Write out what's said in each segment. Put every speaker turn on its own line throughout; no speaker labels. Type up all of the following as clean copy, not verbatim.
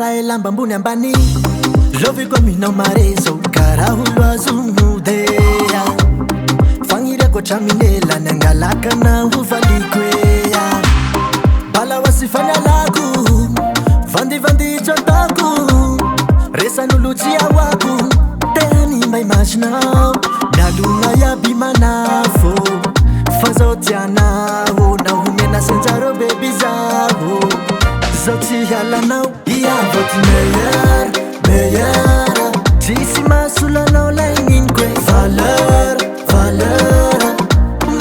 Malae lamba ambony ambany loviko aminao marezo karaha olo azonodea fagniriako hatraminelany angalakana hovaliko ea bala hoasy fanalako vandivandy tsotako resan'olo jiahoako teny mba imaginao mialogna iaby manafo fa zao tianao na homena senjaro bebi zaho zao tsy halanao iavo ty meilleur meilleur tsisy mahasolanao laininiko e valeur valeur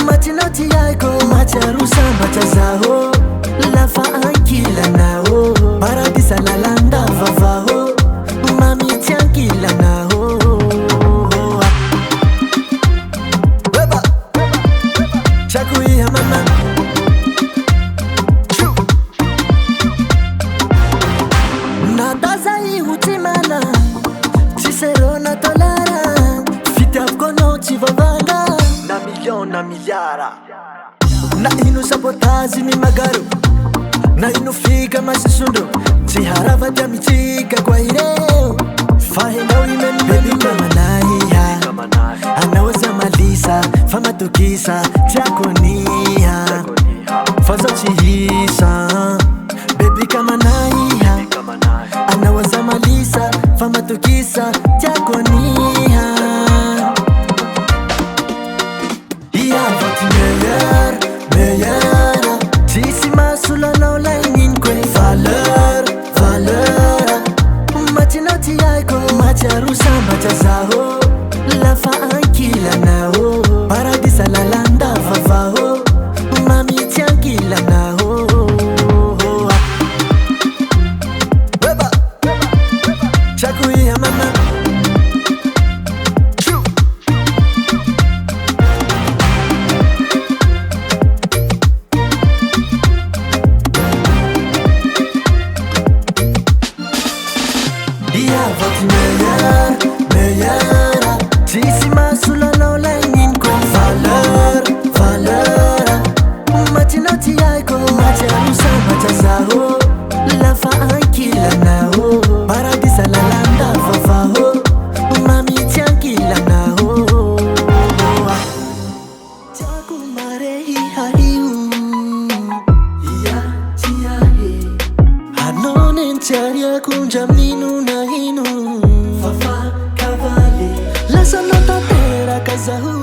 matinao ty haiko matsiaro sambatsa zaho lafa ankilanao paradisa lalandavavaho mamitsy ankilanao beba chako iha mama nataza ihotimana ciserona tolara fitiavoko anao tsy vavanga na million na miliara na ino sabotazy ny magaro na ino fika masisondro tsy haravady amitsika koa ireo fa henao imenibebika manahiha anao aza malisa fa matokisa tiako niha fa zao tsy hisa bebika manahiha anao aza malisa fa matokisa tiako niha iavo ty meilleur meilleur tsisy mahasolanao laininiko e valeur valeur matinao ty haiko matsiaro sambatsa zaho lafa ankilanao paradisa lalandavavaho mamitsy ankilanao beba chako iha mama iavo ty meilleur meilleur tsisy mahasolanao laininiko valeur valeur matinao ty haiko matsiaro sambatsa zaho lafa ankilanao paradisa lalandavavaho mamitsy ankilanao tiako mare hihaio ia tiahe anao nentsiariako ndramino na ino fafa kavale lasanao tanteraka zaho